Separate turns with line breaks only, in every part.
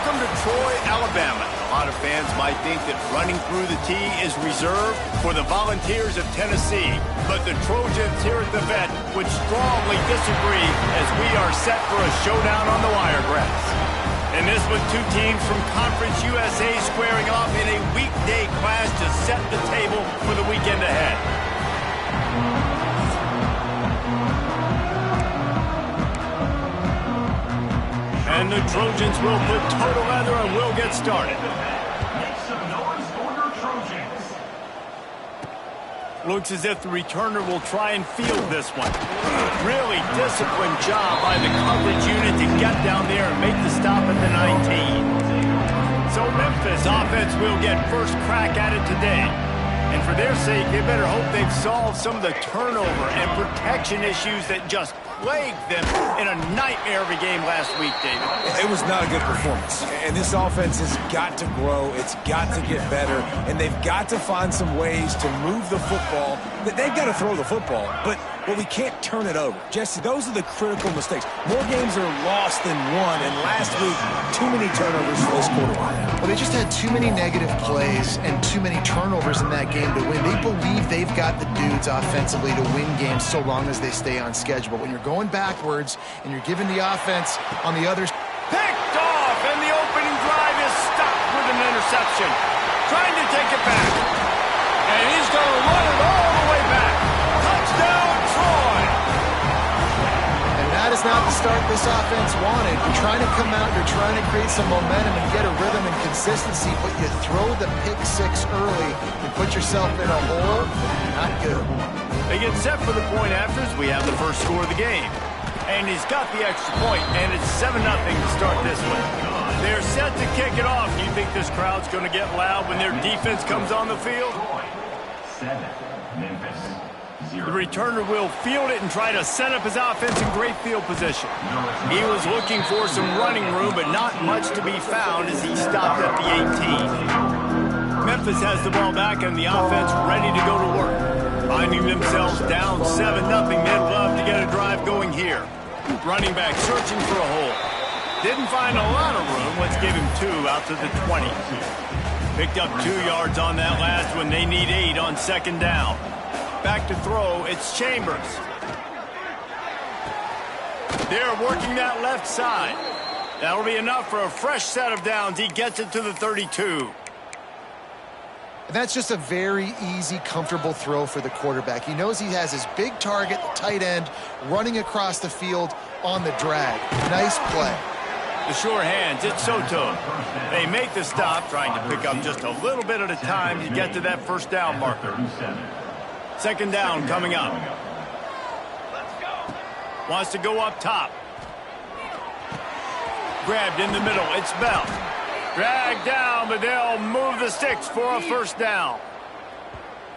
Welcome to Troy, Alabama. A lot of fans might think that running through the tee is reserved for the Volunteers of Tennessee. But the Trojans here at the Vet would strongly disagree as we are set for a showdown on the wiregrass. And this with two teams from Conference USA squaring off in a weekday clash to set the table for the weekend ahead. And the Trojans will put total leather and we'll get started.
Make some noise for your Trojans.
Looks as if the returner will try and field this one. Really disciplined job by the coverage unit to get down there and make the stop at the 19. So Memphis offense will get first crack at it today. And for their sake, they better hope they've solved some of the turnover and protection issues that just plagued them in a nightmare of a game last week, David.
It was not a good performance. And this offense has got to grow. It's got to get better. And they've got to find some ways to move the football. They've got to throw the football. But we can't turn it over. Jesse, those are the critical mistakes. More games are lost than won. And last week, too many turnovers for this quarterback.
Well, they just had too many negative plays and too many turnovers in that game to win. They believe they've got the dudes offensively to win games so long as they stay on schedule. But when you're going backwards and you're giving the offense on the other...
Picked off, and the opening drive is stopped with an interception. Trying to take it back. And he's going to run it all the way back. Touchdown, Troy!
And that is not the start this offense wanted. You're trying to come out, you're trying to create some momentum and get a rhythm and consistency, but you throw the pick six early and put yourself in a hole. Not good.
They get set for the point after as we have the first score of the game. And he's got the extra point, and it's 7-0 to start this one. They're set to kick it off. Do you think this crowd's going to get loud when their defense comes on the field?
7, Memphis, 0.
The returner will field it and try to set up his offense in great field position. He was looking for some running room, but not much to be found as he stopped at the 18. Memphis has the ball back and the offense ready to go to work. Finding themselves down 7-0, they'd love to get a drive going here. Running back searching for a hole. Didn't find a lot of room. Let's give him 2 out to the 20. Picked up 2 yards on that last one. They need 8 on second down. Back to throw, it's Chambers. They're working that left side. That'll be enough for a fresh set of downs. He gets it to the 32.
That's just a very easy, comfortable throw for the quarterback. He knows he has his big target, the tight end, running across the field on the drag. Nice play.
The sure hands, it's Soto. They make the stop, trying to pick up just a little bit at a time to get to that first down marker. Second down coming up. Wants to go up top. Grabbed in the middle, it's Bell. Dragged down, but they'll move the sticks for a first down.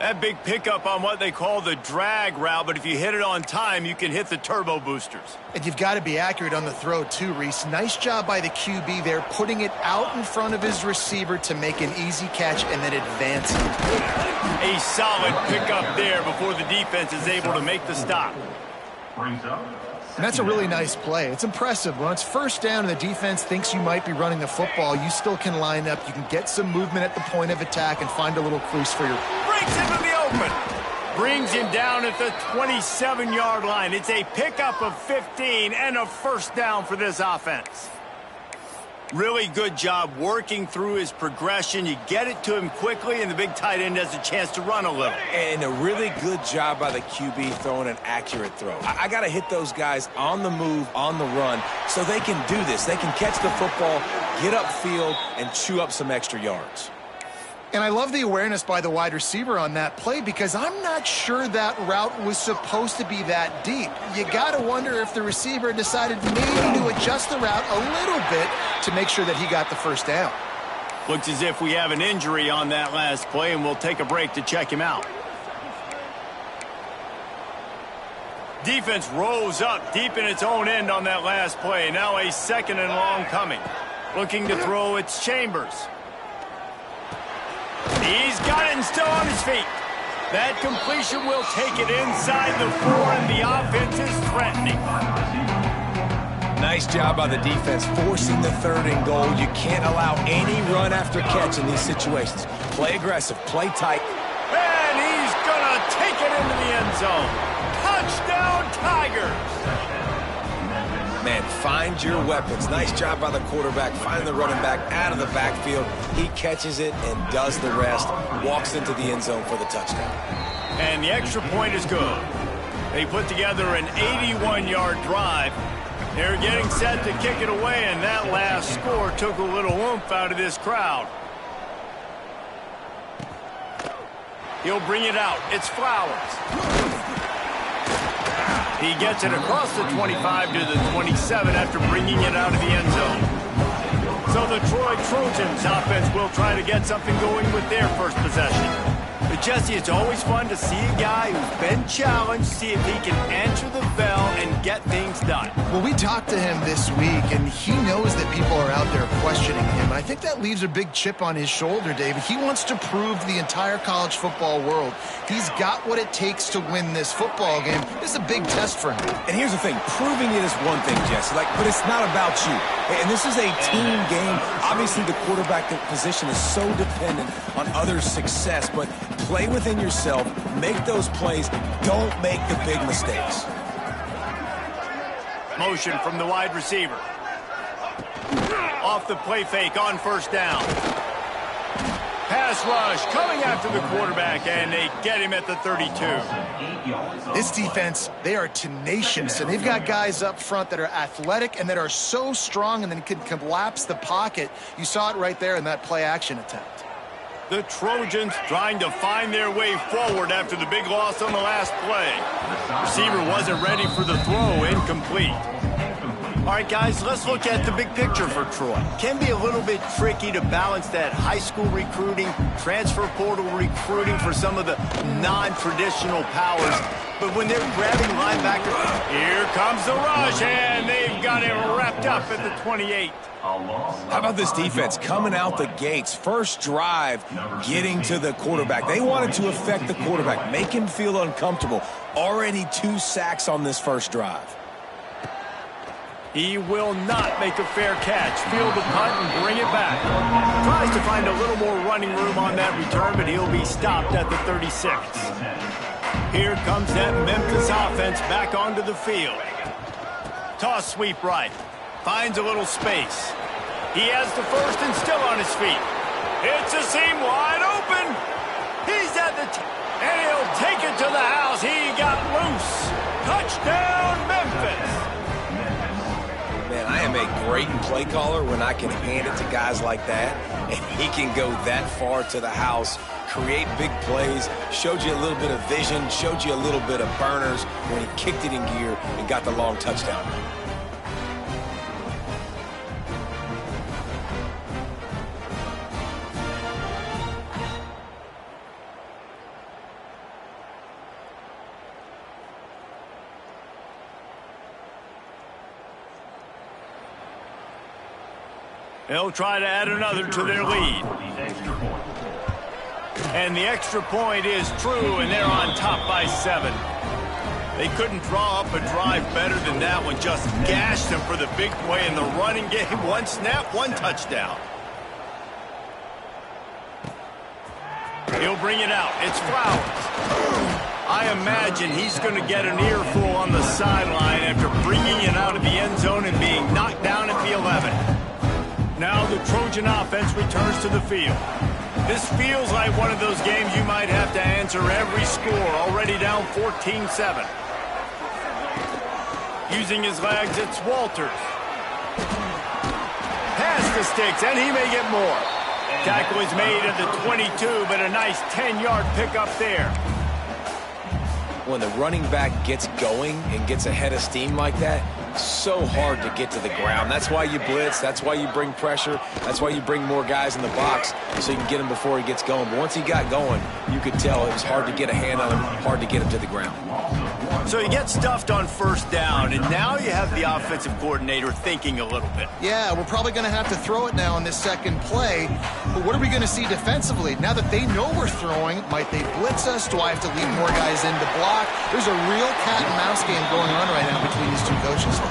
That big pickup on what they call the drag route, but if you hit it on time, you can hit the turbo boosters.
And you've got to be accurate on the throw too, Reese. Nice job by the QB there, putting it out in front of his receiver to make an easy catch and then advance it.
A solid pickup there before the defense is able to make the stop.
Brings up.
And that's a really nice play. It's impressive. When it's first down and the defense thinks you might be running the football, you still can line up. You can get some movement at the point of attack and find a little crease for your...
Breaks into the open. Brings him down at the 27-yard line. It's a pickup of 15 and a first down for this offense. Really good job working through his progression. You get it to him quickly, and the big tight end has a chance to run a little.
And a really good job by the QB throwing an accurate throw. I got to hit those guys on the move, on the run, so they can do this. They can catch the football, get upfield, and chew up some extra yards.
And I love the awareness by the wide receiver on that play because I'm not sure that route was supposed to be that deep. You got to wonder if the receiver decided maybe to adjust the route a little bit to make sure that he got the first down.
Looks as if we have an injury on that last play, and we'll take a break to check him out. Defense rose up deep in its own end on that last play. Now a second and long coming. Looking to throw, it's Chambers. He's got it and still on his feet. That completion will take it inside the 4, and the offense is threatening.
Nice job by the defense, forcing the 3rd and goal. You can't allow any run after catch in these situations. Play aggressive, play tight.
And he's going to take it into the end zone. Touchdown, Tigers!
Man, find your weapons. Nice job by the quarterback, finding the running back out of the backfield. He catches it and does the rest, walks into the end zone for the touchdown.
And the extra point is good. They put together an 81-yard drive. They're getting set to kick it away, and that last score took a little oomph out of this crowd. He'll bring it out. It's Flowers. He gets it across the 25 to the 27 after bringing it out of the end zone. So the Troy Trojans offense will try to get something going with their first possession. But Jesse, it's always fun to see a guy who's been challenged, see if he can answer the bell and get things done.
Well, we talked to him this week, and he knows that people are out there questioning him. I think that leaves a big chip on his shoulder, David. He wants to prove to the entire college football world he's got what it takes to win this football game. This is a big test for him.
And here's the thing, proving it is one thing, Jesse, but it's not about you. And this is a team game. Obviously, the quarterback position is so dependent on others' success, but play within yourself, make those plays, don't make the big mistakes.
Motion from the wide receiver. Off the play fake on first down. Pass rush coming after the quarterback, and they get him at the 32.
This defense, they are tenacious, and they've got guys up front that are athletic and that are so strong and then can collapse the pocket. You saw it right there in that play-action attempt.
The Trojans trying to find their way forward after the big loss on the last play. Receiver wasn't ready for the throw, incomplete. All right, guys, let's look at the big picture for Troy. Can be a little bit tricky to balance that high school recruiting, transfer portal recruiting for some of the non-traditional powers. But when they're grabbing linebackers, here comes the rush, and they've got it wrapped up at the 28.
How about this defense coming out the gates? First drive, getting to the quarterback. They wanted to affect the quarterback, make him feel uncomfortable. Already 2 sacks on this first drive.
He will not make a fair catch. Field the punt and bring it back. Tries to find a little more running room on that return, but he'll be stopped at the 36. Here comes that Memphis offense back onto the field. Toss sweep right. Finds a little space. He has the first and still on his feet. It's a seam wide open. He's at the and he'll take it to the house. He got loose. Touchdown, Memphis.
Man, I am a great play caller when I can hand it to guys like that, and he can go that far to the house, create big plays, showed you a little bit of vision, showed you a little bit of burners when he kicked it in gear and got the long touchdown.
They'll try to add another to their lead. And the extra point is true, and they're on top by 7. They couldn't draw up a drive better than that one. Just gashed them for the big play in the running game. 1 snap, 1 touchdown. He'll bring it out. It's Flowers. I imagine he's going to get an earful on the sideline after bringing it out of the end zone and being knocked down at the 11. Now the Trojan offense returns to the field. This feels like one of those games you might have to answer every score, already down 14-7. Using his legs, it's Walters. Pass the sticks, and he may get more. Tackle is made at the 22, but a nice 10-yard pickup there.
When the running back gets going and gets ahead of steam like that, so hard to get to the ground. That's why you blitz. That's why you bring pressure. That's why you bring more guys in the box so you can get him before he gets going. But once he got going, you could tell it was hard to get a hand on him, hard to get him to the ground.
So you get stuffed on first down, and now you have the offensive coordinator thinking a little bit.
Yeah, we're probably going to have to throw it now on this second play. But what are we going to see defensively? Now that they know we're throwing, might they blitz us? Do I have to leave more guys in to block? There's a real cat and mouse game going on right now between these two coaching staffs.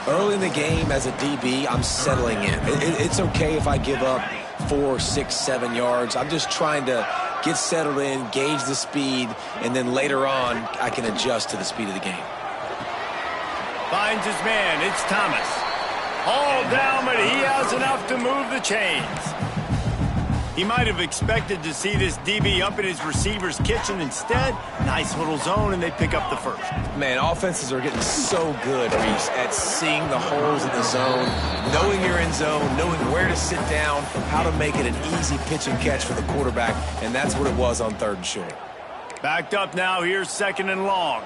Early in the game as a DB, I'm settling in. It's okay if I give up 4, 6, 7 yards. I'm just trying to get settled in, gauge the speed, and then later on, I can adjust to the speed of the game.
Finds his man. It's Thomas. All down, but he has enough to move the chains. He might have expected to see this DB up in his receiver's kitchen. Instead, nice little zone, and they pick up the first.
Man, offenses are getting so good, Reese, at seeing the holes in the zone, knowing you're in zone, knowing where to sit down, how to make it an easy pitch and catch for the quarterback, and that's what it was on 3rd and short.
Backed up now. Here's 2nd and long.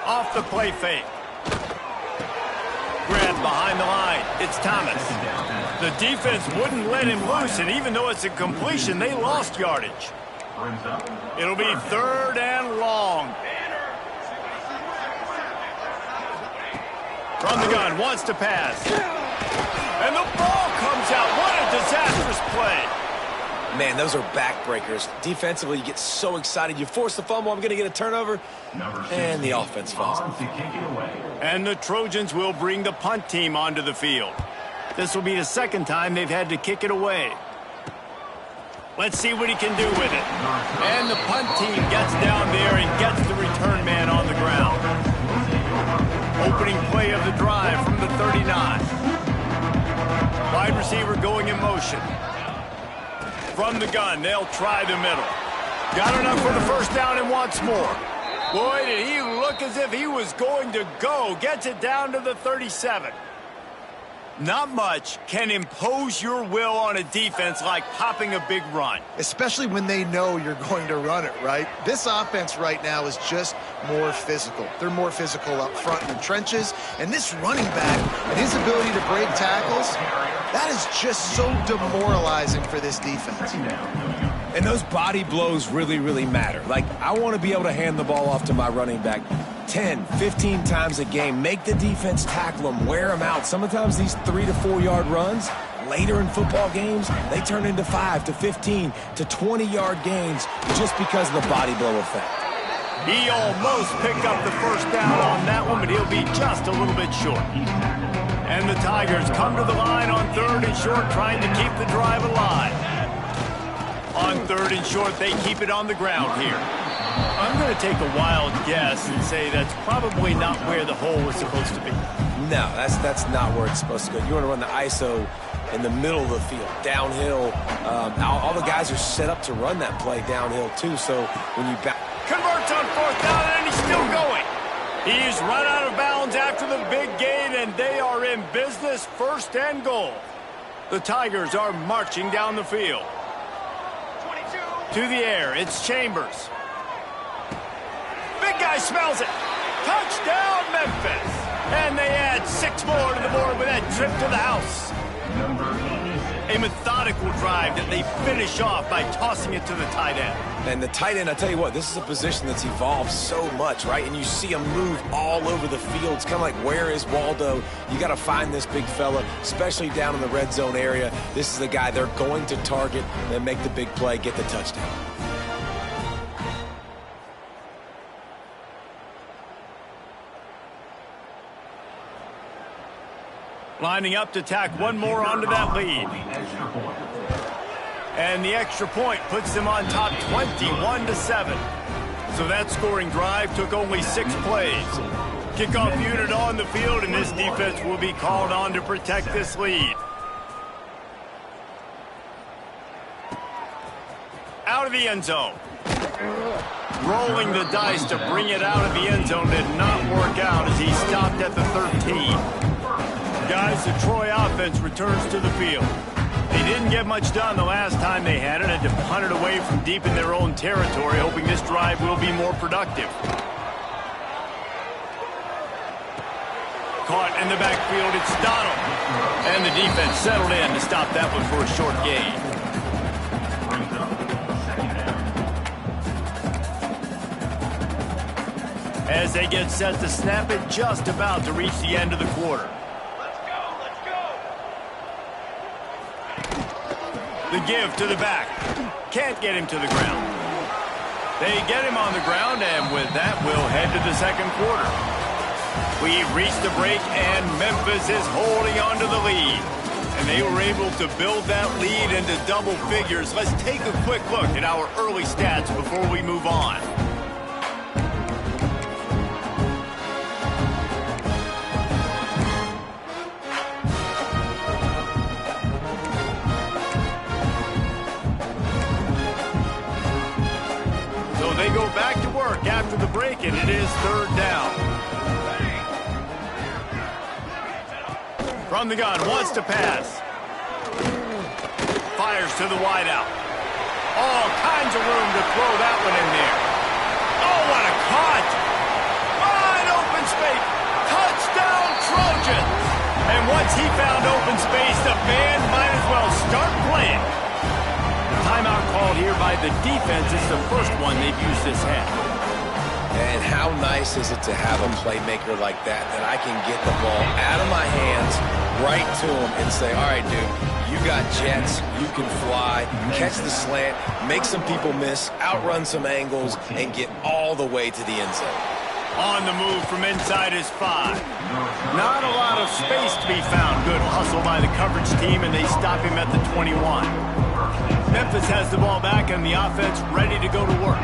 Off the play fake. Grabbed behind the line. It's Thomas. The defense wouldn't let him loose, and even though it's a completion, they lost yardage. It'll be 3rd and long. From the gun, wants to pass. And the ball comes out. What a disastrous play.
Man, those are backbreakers. Defensively, you get so excited. You force the fumble, I'm going to get a turnover, and the offense falls.
And the Trojans will bring the punt team onto the field. This will be the 2nd time they've had to kick it away. Let's see what he can do with it. And the punt team gets down there and gets the return man on the ground. Opening play of the drive from the 39. Wide receiver going in motion. From the gun, they'll try the middle. Got enough for the first down and wants more. Boy, did he look as if he was going to go. Gets it down to the 37. Not much can impose your will on a defense like popping a big run.
Especially when they know you're going to run it, right? This offense right now is just more physical. They're more physical up front in the trenches. And this running back and his ability to break tackles, that is just so demoralizing for this defense.
And those body blows really, really matter. Like, I want to be able to hand the ball off to my running back 10, 15 times a game. Make the defense tackle them, wear them out. Sometimes these 3 to 4 yard runs, later in football games, they turn into 5 to 15 to 20 yard gains just because of the body blow effect.
He almost picked up the first down on that one, but he'll be just a little bit short. And the Tigers come to the line on 3rd and short, trying to keep the drive alive. On 3rd and short, they keep it on the ground here. I'm going to take a wild guess and say that's probably not where the hole was supposed to be.
No, that's not where it's supposed to go. You want to run the ISO in the middle of the field, downhill. All the guys are set up to run that play downhill, too, so when you back...
Converts on 4th down, and he's still going. He's run out of bounds after the big gain, and they are in business, 1st and goal. The Tigers are marching down the field. To the air, it's Chambers. Big guy smells it. Touchdown, Memphis. And they add 6 more to the board with that trip to the house. A methodical drive that they finish off by tossing it to the tight end.
And the tight end, I tell you what, this is a position that's evolved so much, right? And you see him move all over the field. It's kind of like, where is Waldo? You got to find this big fella, especially down in the red zone area. This is the guy they're going to target and make the big play, get the touchdown.
Lining up to tack one more onto that lead. And the extra point puts them on top 21-7. So that scoring drive took only 6 plays. Kickoff unit on the field, and this defense will be called on to protect this lead. Out of the end zone. Rolling the dice to bring it out of the end zone did not work out as he stopped at the 13. Guys, the Troy offense returns to the field. They didn't get much done the last time they had it, had to punt it away from deep in their own territory, hoping this drive will be more productive. Caught in the backfield, it's Donald. And the defense settled in to stop that one for a short gain. As they get set to snap it, just about to reach the end of the quarter. The give to the back. Can't get him to the ground. They get him on the ground, and with that, we'll head to the second quarter. We've reached the break, and Memphis is holding on to the lead. And they were able to build that lead into double figures. Let's take a quick look at our early stats before we move on. They go back to work after the break, and it is third down. From the gun, wants to pass. Fires to the wideout. All kinds of room to throw that one in there. Oh, what a caught! Wide open space. Touchdown, Trojans! And once he found open space, the band might as well start playing. Timeout called here by the defense. It's the first one they've used this half.
And how nice is it to have a playmaker like that I can get the ball out of my hands right to him and say, all right, dude, you got jets, you can fly, catch the slant, make some people miss, outrun some angles, and get all the way to the end zone.
On the move from inside his 5. Not a lot of space to be found. Good hustle by the coverage team, and they stop him at the 21. Memphis has the ball back and the offense ready to go to work.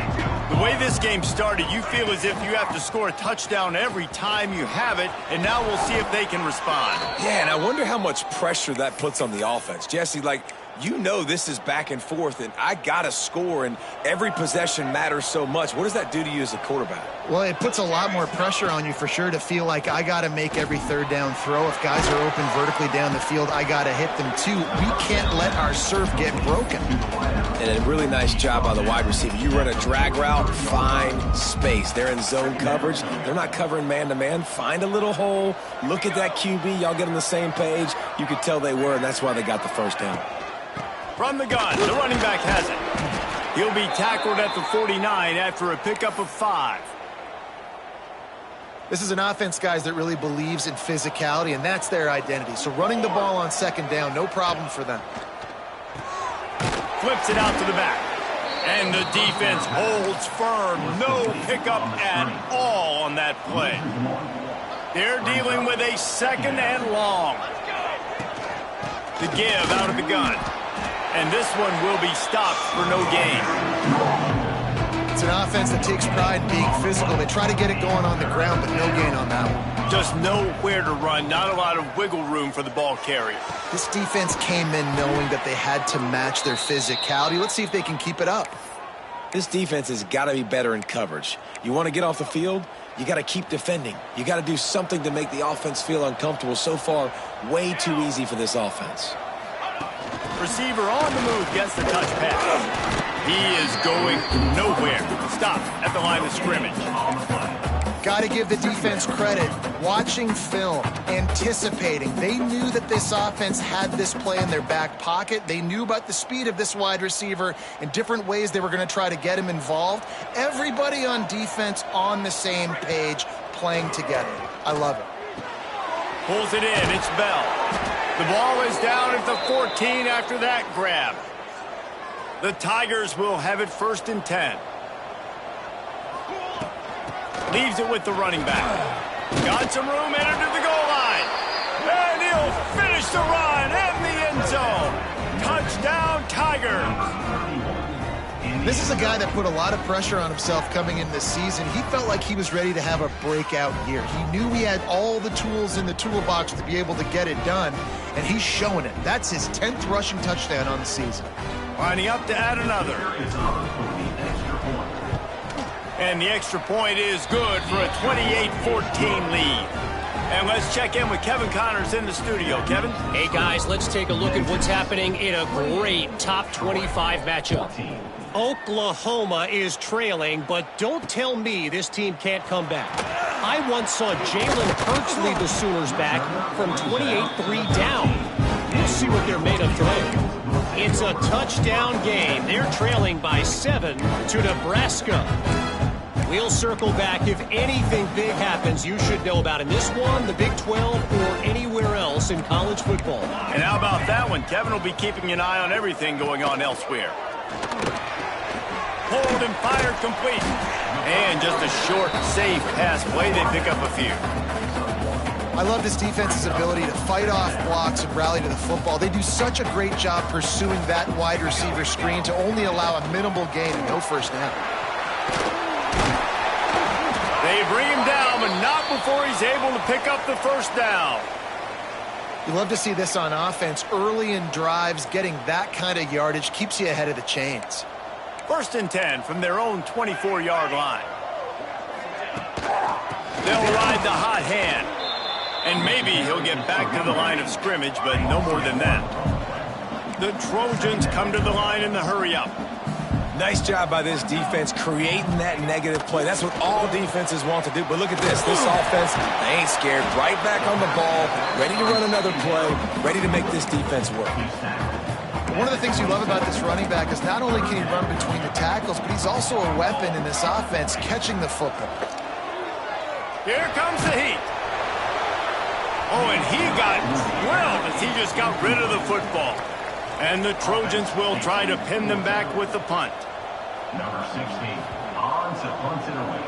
The way this game started, you feel as if you have to score a touchdown every time you have it, and now we'll see if they can respond.
Yeah, and I wonder how much pressure that puts on the offense. Jesse, you know this is back and forth, and I got to score, and every possession matters so much. What does that do to you as a quarterback?
Well, it puts a lot more pressure on you for sure to feel like I got to make every third down throw. If guys are open vertically down the field, I got to hit them too. We can't let our serve get broken.
And a really nice job by the wide receiver. You run a drag route, find space. They're in zone coverage. They're not covering man-to-man. Find a little hole. Look at that QB. Y'all get on the same page. You could tell they were, and that's why they got the first down.
From the gun, the running back has it. He'll be tackled at the 49 after a pickup of 5.
This is an offense, guys, that really believes in physicality, and that's their identity. So running the ball on second down, no problem for them.
Flips it out to the back. And the defense holds firm. No pickup at all on that play. They're dealing with a second and long. The give out of the gun. And this one will be stopped for no gain.
It's an offense that takes pride in being physical. They try to get it going on the ground, but no gain on that one.
Just nowhere to run. Not a lot of wiggle room for the ball carrier.
This defense came in knowing that they had to match their physicality. Let's see if they can keep it up.
This defense has got to be better in coverage. You want to get off the field? You got to keep defending. You got to do something to make the offense feel uncomfortable. So far, way too easy for this offense.
Receiver on the move gets the touch pass. He is going nowhere. Stop at the line of scrimmage.
Got to give the defense credit. Watching film, anticipating. They knew that this offense had this play in their back pocket. They knew about the speed of this wide receiver and different ways they were going to try to get him involved. Everybody on defense on the same page, playing together. I love it.
Pulls it in. It's Bell. The ball is down at the 14 after that grab. The Tigers will have it 1st and 10. Leaves it with the running back. Got some room, entered to the goal line. And he'll finish the run in the end zone. Touchdown, Tigers.
This is a guy that put a lot of pressure on himself coming in this season. He felt like he was ready to have a breakout year. He knew he had all the tools in the toolbox to be able to get it done, and he's showing it. That's his 10th rushing touchdown on the season.
Lining up to add another. And the extra point is good for a 28-14 lead. And let's check in with Kevin Connors in the studio. Kevin?
Hey, guys, let's take a look at what's happening in a great top 25 matchup. Oklahoma is trailing, but don't tell me this team can't come back. I once saw Jalen Hurts lead the Sooners back from 28-3 down. We'll see what they're made of today. It's a touchdown game. They're trailing by 7 to Nebraska. We'll circle back if anything big happens you should know about in this one, the Big 12, or anywhere else in college football.
And how about that one? Kevin will be keeping an eye on everything going on elsewhere. pulled and fired complete. And just a short, safe pass play. They pick up a few.
I love this defense's ability to fight off blocks and rally to the football. They do such a great job pursuing that wide receiver screen to only allow a minimal gain and no first down.
They bring him down, but not before he's able to pick up the first down.
You love to see this on offense. Early in drives, getting that kind of yardage keeps you ahead of the chains.
1st and 10 from their own 24-yard line. They'll ride the hot hand. And maybe he'll get back to the line of scrimmage, but no more than that. The Trojans come to the line in the hurry-up.
Nice job by this defense creating that negative play. That's what all defenses want to do. But look at this. This offense, they ain't scared. Right back on the ball, ready to run another play, ready to make this defense work.
One of the things you love about this running back is not only can he run between the tackles, but he's also a weapon in this offense, catching the football.
Here comes the heat. Oh, and he got drilled as he just got rid of the football. And the Trojans will try to pin them back with the punt.
Number 16, on to punt it away.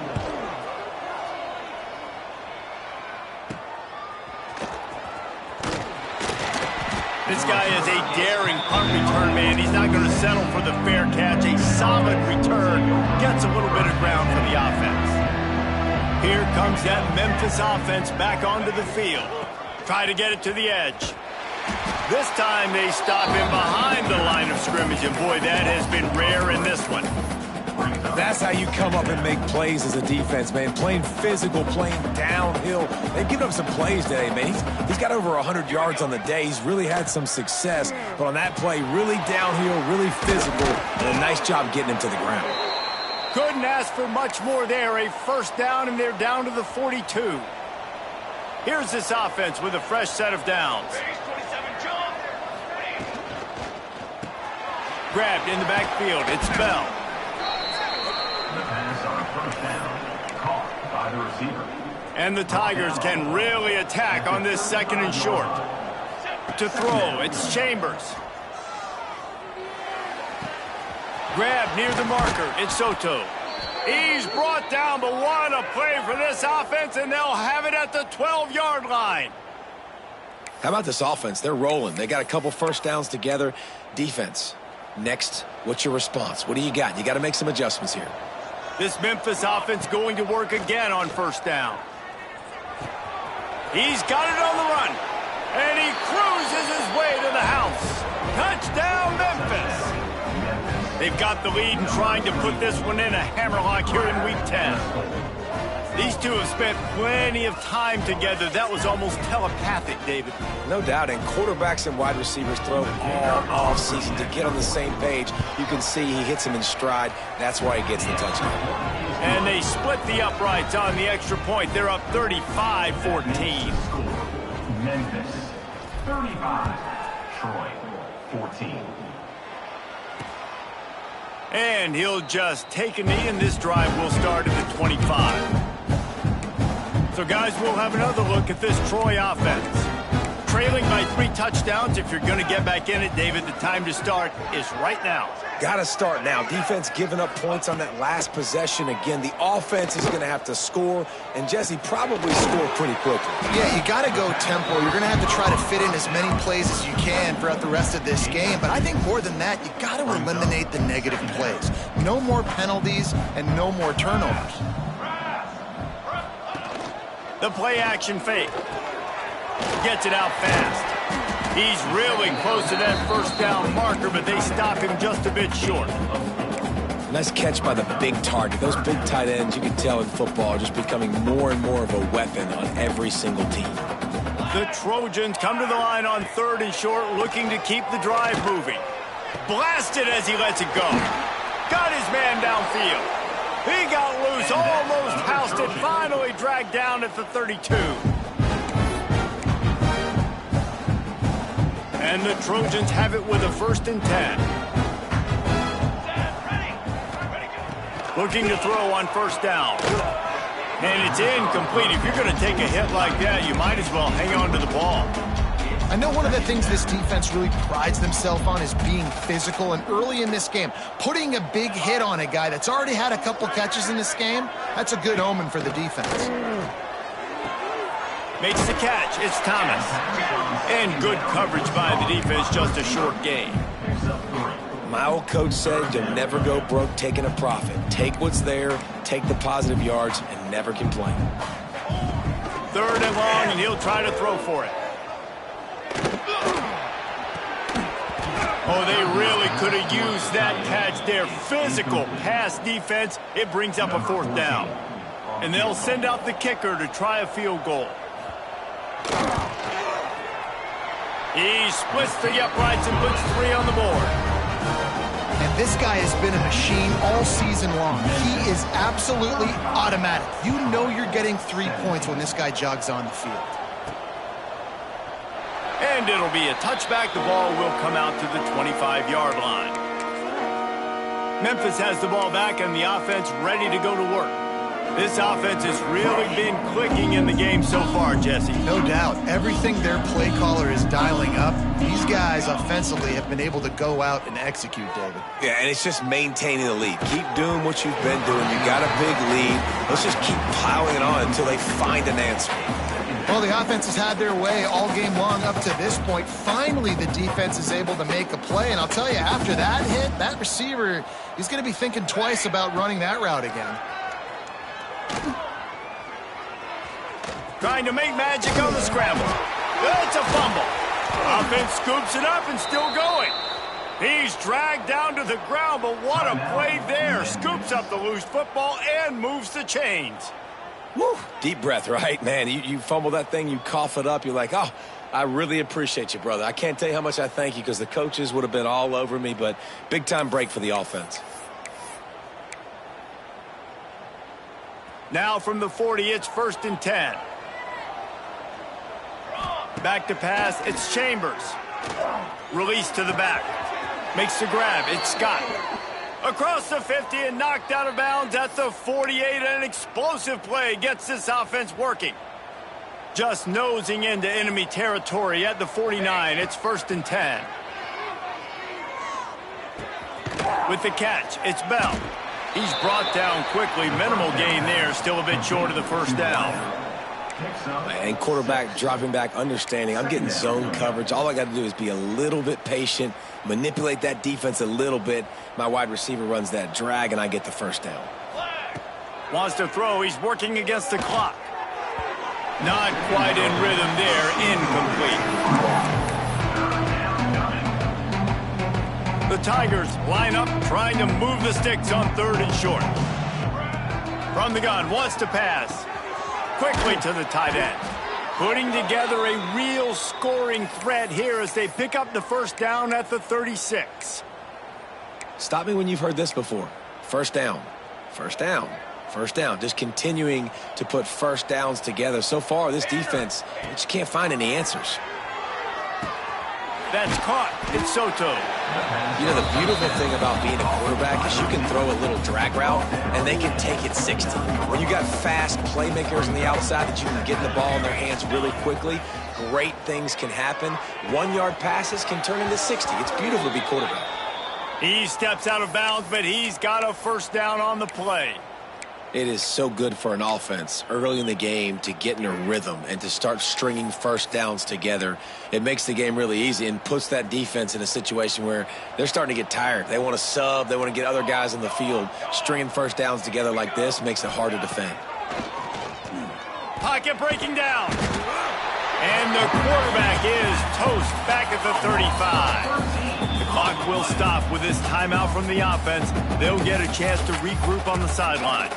This guy is a daring punt return man. He's not going to settle for the fair catch. A solid return gets a little bit of ground for the offense. Here comes that Memphis offense back onto the field. Try to get it to the edge. This time they stop him behind the line of scrimmage, and boy, that has been rare in this one.
That's how you come up and make plays as a defense, man. Playing physical, playing downhill. They've given up some plays today, man. He's got over 100 yards on the day. He's really had some success. But on that play, really downhill, really physical, and a nice job getting him to the ground.
Couldn't ask for much more there. A first down, and they're down to the 42. Here's this offense with a fresh set of downs. Grabbed in the backfield. It's Bell.
The pass on 1st down, caught by the receiver.
And the Tigers can really attack on this 2nd and short. To throw, it's Chambers. Grabbed near the marker, it's Soto. He's brought down, but what a play for this offense, and they'll have it at the 12-yard line.
How about this offense? They're rolling. They got a couple first downs together. Defense. Next, what's your response? What do you got? You got to make some adjustments here.
This Memphis offense going to work again on first down. He's got it on the run. And he cruises his way to the house. Touchdown, Memphis. They've got the lead and trying to put this one in a hammerlock here in Week 10. These two have spent plenty of time together. That was almost telepathic, David.
No doubt, and quarterbacks and wide receivers throw all offseason to get on the same page. You can see he hits him in stride. That's why he gets the touchdown.
And they split the uprights on the extra point. They're up 35-14.
Memphis, 35. Troy, 14.
And he'll just take a knee, and this drive will start at the 25. So, guys, we'll have another look at this Troy offense. Trailing by 3 touchdowns. If you're going to get back in it, David, the time to start is right now.
Got to start now. Defense giving up points on that last possession. Again, the offense is going to have to score, and Jesse probably score pretty quickly.
Yeah, you got to go tempo. You're going to have to try to fit in as many plays as you can throughout the rest of this game. But I think more than that, you got to eliminate the negative plays. No more penalties and no more turnovers.
The play-action fake. Gets it out fast. He's really close to that first down marker, but they stop him just a bit short.
Nice catch by the big target. Those big tight ends, you can tell in football, are just becoming more and more of a weapon on every single team.
The Trojans come to the line on 3rd and short, looking to keep the drive moving. Blasted as he lets it go. Got his man downfield. He got loose, almost housed it, finally dragged down at the 32. And the Trojans have it with a 1st and 10. Looking to throw on first down. And it's incomplete. If you're going to take a hit like that, you might as well hang on to the ball.
I know one of the things this defense really prides themselves on is being physical, and early in this game, putting a big hit on a guy that's already had a couple catches in this game, that's a good omen for the defense.
Makes the catch. It's Thomas. And good coverage by the defense, just a short gain.
My old coach said you'll never go broke taking a profit. Take what's there, take the positive yards, and never complain.
3rd and long, and he'll try to throw for it. Oh, they really could have used that catch there. Physical pass defense. It brings up a 4th down. And they'll send out the kicker to try a field goal. He splits the uprights and puts 3 on the board.
And this guy has been a machine all season long. He is absolutely automatic. You know you're getting 3 points when this guy jogs on the field.
And it'll be a touchback. The ball will come out to the 25-yard line. Memphis has the ball back and the offense ready to go to work. This offense has really been clicking in the game so far, Jesse.
No doubt. Everything their play caller is dialing up, these guys offensively have been able to go out and execute, David.
Yeah, and it's just maintaining the lead. Keep doing what you've been doing. You got a big lead. Let's just keep piling it on until they find an answer.
Well, the offense has had their way all game long up to this point. Finally, the defense is able to make a play. And I'll tell you, after that hit, that receiver, he's going to be thinking twice about running that route again.
Trying to make magic on the scramble. It's a fumble. Offense scoops it up and still going. He's dragged down to the ground, but what a play there. Scoops up the loose football and moves the chains.
Woo. Deep breath, right? Man, you fumble that thing, you cough it up, you're like, oh, I really appreciate you, brother. I can't tell you how much I thank you because the coaches would have been all over me, but big-time break for the offense.
Now from the 40, it's 1st and 10. Back to pass, it's Chambers. Release to the back. Makes the grab, it's Scott. Across the 50 and knocked out of bounds at the 48. An explosive play gets this offense working. Just nosing into enemy territory at the 49. It's 1st and 10. With the catch, it's Bell. He's brought down quickly. Minimal gain there. Still a bit short of the 1st down.
And quarterback dropping back, understanding I'm getting zone coverage. All I got to do is be a little bit patient, manipulate that defense a little bit. My wide receiver runs that drag, and I get the 1st down.
Wants to throw. He's working against the clock. Not quite in rhythm there. Incomplete. The Tigers line up, trying to move the sticks on 3rd and short. From the gun, wants to pass. Quickly to the tight end. Putting together a real scoring threat here as they pick up the 1st down at the 36.
Stop me when you've heard this before. 1st down. 1st down. 1st down. Just continuing to put 1st downs together. So far, this defense, they just can't find any answers.
That's caught. It's Soto.
You know, the beautiful thing about being a quarterback is you can throw a little drag route, and they can take it 60. When you got fast playmakers on the outside that you can get the ball in their hands really quickly, great things can happen. 1-yard passes can turn into 60. It's beautiful to be quarterback.
He steps out of bounds, but he's got a 1st down on the play.
It is so good for an offense early in the game to get in a rhythm and to start stringing 1st downs together. It makes the game really easy and puts that defense in a situation where they're starting to get tired. They want to sub. They want to get other guys on the field. Stringing 1st downs together like this makes it hard to defend.
Pocket breaking down. And the quarterback is toast back at the 35. The clock will stop with this timeout from the offense. They'll get a chance to regroup on the sideline.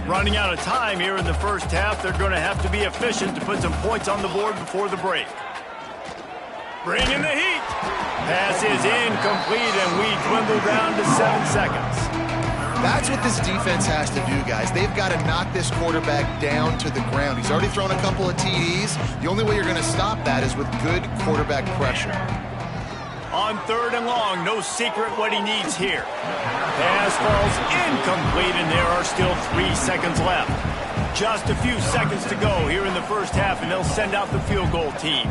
Running out of time here in the 1st half. They're going to have to be efficient to put some points on the board before the break. Bringing the heat. Pass is incomplete, and we dwindle down to 7 seconds.
That's what this defense has to do, guys. They've got to knock this quarterback down to the ground. He's already thrown a couple of TDs. The only way you're going to stop that is with good quarterback pressure.
On 3rd and long, no secret what he needs here. Pass falls incomplete, and there are still 3 seconds left. Just a few seconds to go here in the 1st half, and they'll send out the field goal team.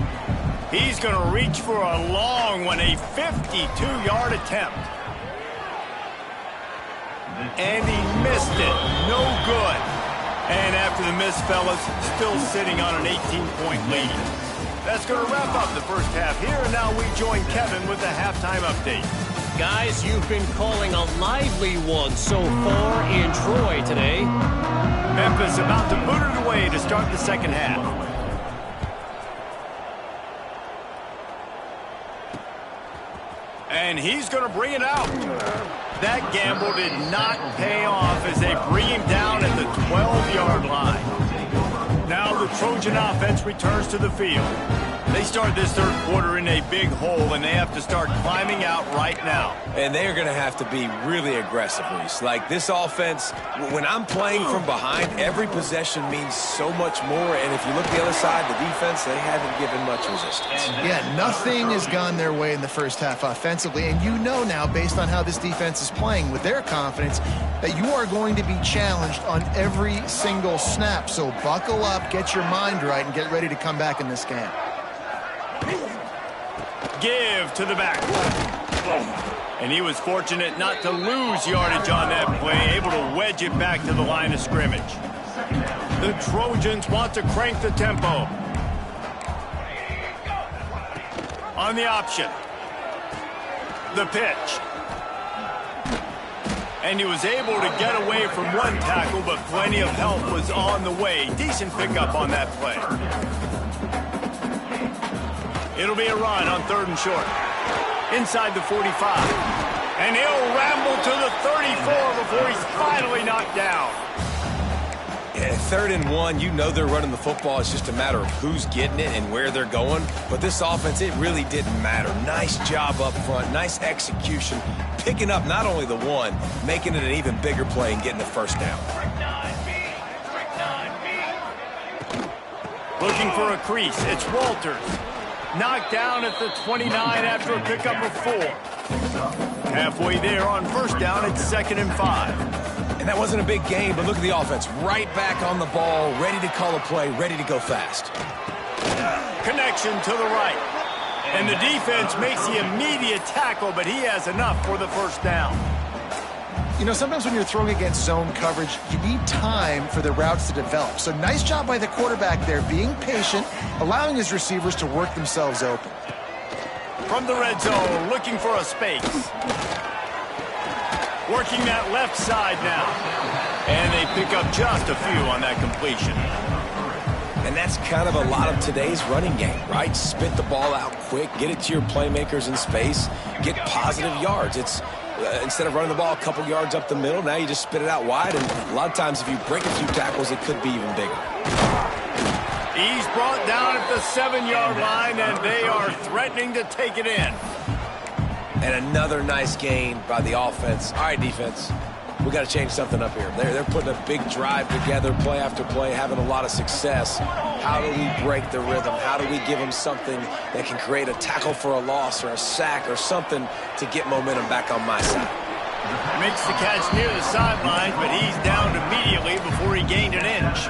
He's going to reach for a long one, a 52-yard attempt. And he missed it. No good. And after the miss, fellas, still sitting on an 18-point lead. That's going to wrap up the first half here, and now we join Kevin with the halftime update.
Guys, you've been calling a lively one so far in Troy today.
Memphis about to boot it away to start the second half. And he's going to bring it out. That gamble did not pay off as they bring him down at the 12-yard line. Now the Trojan offense returns to the field. They start this third quarter in a big hole, and they have to start climbing out right now.
And they are going to have to be really aggressive, Reese. Like, this offense, when I'm playing from behind, every possession means so much more. And if you look the other side, the defense, they haven't given much resistance.
Yeah, nothing has gone their way in the first half offensively. And you know now, based on how this defense is playing with their confidence, that you are going to be challenged on every single snap. So buckle up, get your mind right, and get ready to come back in this game.
Give to the back. And he was fortunate not to lose yardage on that play, able to wedge it back to the line of scrimmage. The Trojans want to crank the tempo. On the option. The pitch. And he was able to get away from one tackle, but plenty of help was on the way. Decent pickup on that play. It'll be a run on 3rd and short. Inside the 45. And he'll ramble to the 34 before he's finally knocked down.
Yeah, 3rd and 1, you know they're running the football. It's just a matter of who's getting it and where they're going. But this offense, it really didn't matter. Nice job up front, nice execution. Picking up not only the one, making it an even bigger play and getting the first down.
Looking for a crease. It's Walters. Knocked down at the 29 after a pickup of 4. Halfway there on first down, it's 2nd and 5.
And that wasn't a big gain, but look at the offense. Right back on the ball, ready to call a play, ready to go fast.
Connection to the right. And the defense makes the immediate tackle, but he has enough for the first down.
You know, sometimes when you're throwing against zone coverage, you need time for the routes to develop. So nice job by the quarterback there, being patient, allowing his receivers to work themselves open.
From the red zone, looking for a space. Working that left side now. And they pick up just a few on that completion.
And that's kind of a lot of today's running game, right? Spit the ball out quick, get it to your playmakers in space, get positive yards. It's instead of running the ball a couple yards up the middle, now you just spit it out wide, and a lot of times if you break a few tackles, it could be even bigger.
He's brought down at the 7-yard line, and they are threatening to take it in.
And another nice gain by the offense. All right, defense, we got to change something up here. They're putting a big drive together, play after play, having a lot of success. How do we break the rhythm? How do we give them something that can create a tackle for a loss or a sack or something to get momentum back on my side?
Makes the catch near the sideline, but he's downed immediately before he gained an inch.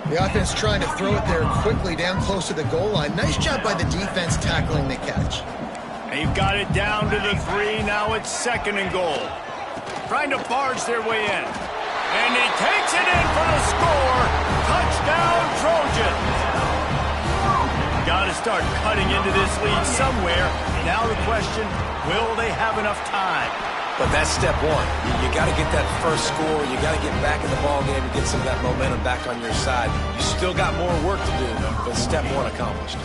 The offense trying to throw it there quickly down close to the goal line. Nice job by the defense tackling the catch.
They've got it down to the 3. Now it's 2nd and goal. Trying to barge their way in. And he takes it in for the score. Touchdown, Trojans. Got to start cutting into this lead somewhere. Now the question, will they have enough time?
But that's step one. You got to get that first score. You got to get back in the ball game and get some of that momentum back on your side. You still got more work to do, but step one accomplished.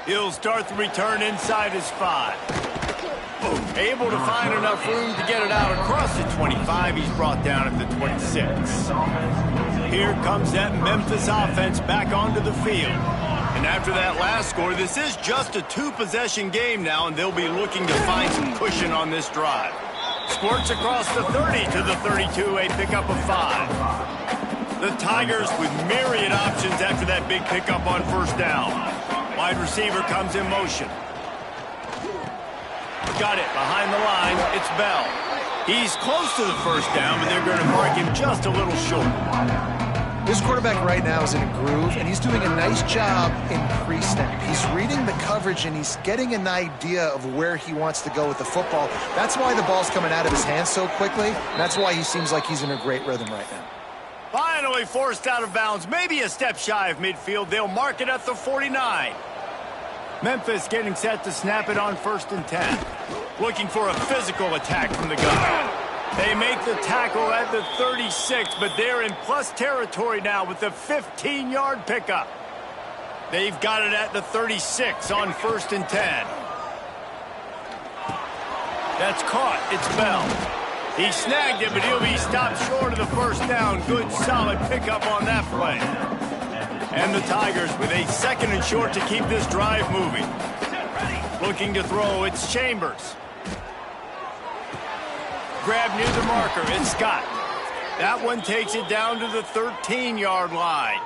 He'll start the return inside his 5. Able to find enough room to get it out across the 25. He's brought down at the 26. Here comes that Memphis offense back onto the field. And after that last score, this is just a 2-possession game now, and they'll be looking to find some cushion on this drive. Squirts across the 30 to the 32, a pickup of 5. The Tigers with myriad options after that big pickup on first down. Wide receiver comes in motion. Got it behind the line. It's Bell. He's close to the first down, but they're going to mark him just a little short.
This quarterback right now is in a groove, and he's doing a nice job in pre-snap. He's reading the coverage, and he's getting an idea of where he wants to go with the football. That's why the ball's coming out of his hands so quickly, and that's why he seems like he's in a great rhythm right now.
Finally forced out of bounds, maybe a step shy of midfield. They'll mark it at the 49. Memphis getting set to snap it on 1st and 10. Looking for a physical attack from the gun. They make the tackle at the 36, but they're in plus territory now with the 15-yard pickup. They've got it at the 36 on 1st and 10. That's caught. It's Bell. He snagged it, but he'll be stopped short of the first down. Good, solid pickup on that play. And the Tigers with a 2nd and short to keep this drive moving. Looking to throw, it's Chambers. Grab near the marker, it's Scott. That one takes it down to the 13-yard line.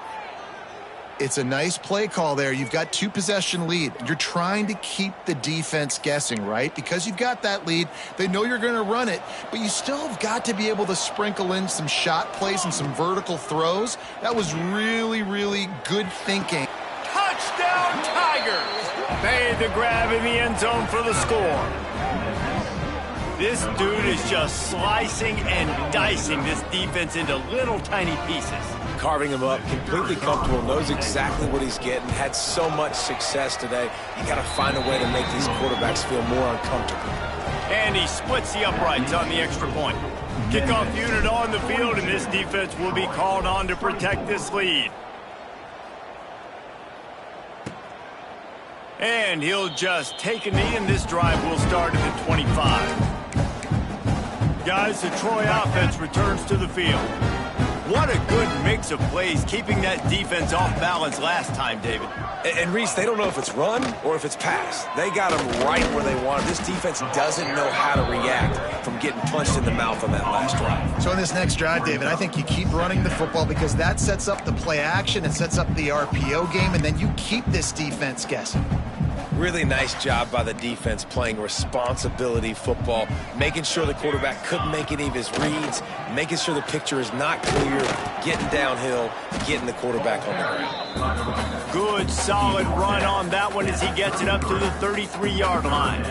It's a nice play call there. You've got 2-possession lead. You're trying to keep the defense guessing, right? Because you've got that lead, they know you're going to run it, but you still have got to be able to sprinkle in some shot plays and some vertical throws. That was really, really good thinking.
Touchdown, Tigers! Made the grab in the end zone for the score. This dude is just slicing and dicing this defense into little tiny pieces.
Carving him up, completely comfortable, knows exactly what he's getting, had so much success today. You got to find a way to make these quarterbacks feel more uncomfortable.
And he splits the uprights on the extra point. Kickoff unit on the field, and this defense will be called on to protect this lead. And he'll just take a knee, and this drive will start at the 25. Guys, the Troy offense returns to the field. What a good mix of plays, keeping that defense off balance last time, David.
And Reese, they don't know if it's run or if it's pass. They got them right where they want. This defense doesn't know how to react from getting punched in the mouth on that last drive.
So in this next drive, David, I think you keep running the football because that sets up the play action, it sets up the RPO game, and then you keep this defense guessing.
Really nice job by the defense playing responsibility football, making sure the quarterback couldn't make any of his reads, making sure the picture is not clear, getting downhill, getting the quarterback on the ground.
Good, solid run on that one as he gets it up to the 33-yard line.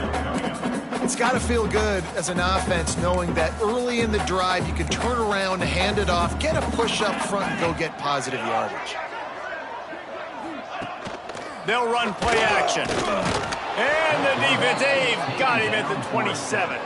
It's got to feel good as an offense knowing that early in the drive you can turn around, hand it off, get a push up front, and go get positive yardage.
They'll run play action. And the defense, they've got him at the 27.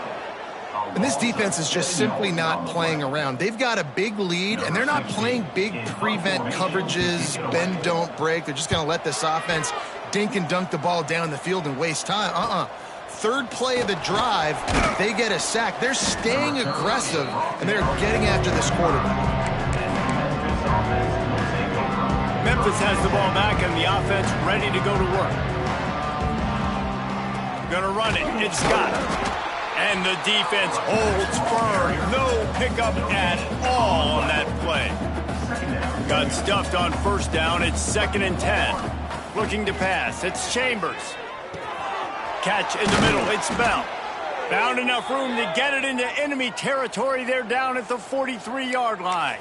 And this defense is just simply not playing around. They've got a big lead, and they're not playing big prevent coverages, bend, don't break. They're just going to let this offense dink and dunk the ball down the field and waste time. Third play of the drive, they get a sack. They're staying aggressive, and they're getting after this quarterback.
Memphis has the ball back and the offense ready to go to work. Gonna run it. It's Scott. And the defense holds firm. No pickup at all on that play. Got stuffed on first down. It's 2nd and 10. Looking to pass. It's Chambers. Catch in the middle. It's Bell. Found enough room to get it into enemy territory. They're down at the 43-yard line.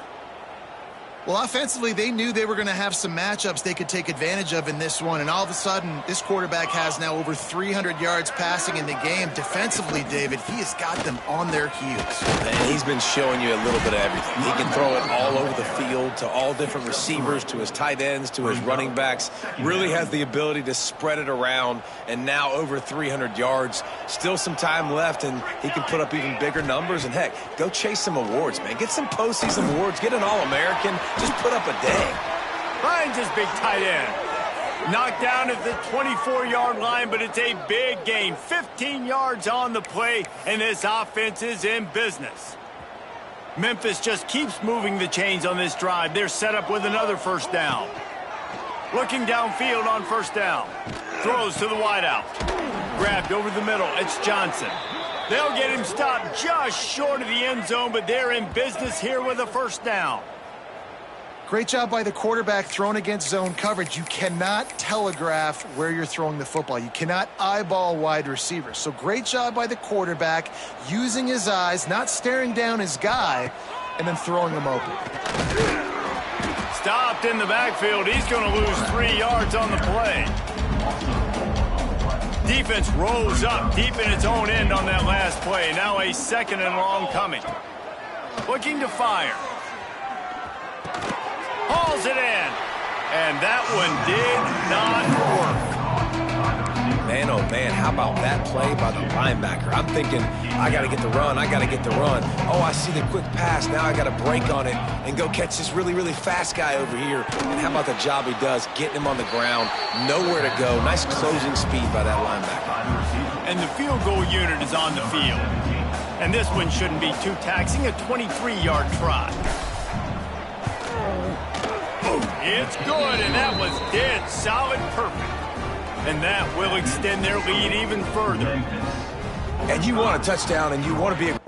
Well, offensively, they knew they were going to have some matchups they could take advantage of in this one, and all of a sudden, this quarterback has now over 300 yards passing in the game. Defensively, David, he has got them on their heels.
And he's been showing you a little bit of everything. He can throw it all over the field to all different receivers, to his tight ends, to his running backs. Really has the ability to spread it around, and now over 300 yards. Still some time left, and he can put up even bigger numbers. And, heck, go chase some awards, man. Get some postseason awards. Get an All-American. Just put up a day.
Finds his big tight end. Knocked down at the 24-yard line, but it's a big gain. 15 yards on the play, and this offense is in business. Memphis just keeps moving the chains on this drive. They're set up with another first down. Looking downfield on first down. Throws to the wideout. Grabbed over the middle. It's Johnson. They'll get him stopped just short of the end zone, but they're in business here with a first down.
Great job by the quarterback thrown against zone coverage. You cannot telegraph where you're throwing the football. You cannot eyeball wide receivers. So great job by the quarterback using his eyes, not staring down his guy, and then throwing him open.
stopped in the backfield. He's going to lose 3 yards on the play. Defense rose up deep in its own end on that last play. Now a 2nd and long coming. Looking to fire. Hauls it in. And that one did not work.
Man, oh man, how about that play by the linebacker? I'm thinking, I got to get the run, I got to get the run. Oh, I see the quick pass, now I got to break on it and go catch this really, really fast guy over here. And how about the job he does, getting him on the ground, nowhere to go. Nice closing speed by that linebacker.
And the field goal unit is on the field. And this one shouldn't be too taxing, a 23-yard try. It's good, and that was dead solid perfect. And that will extend their lead even further.
And you want a touchdown, and you want to be a...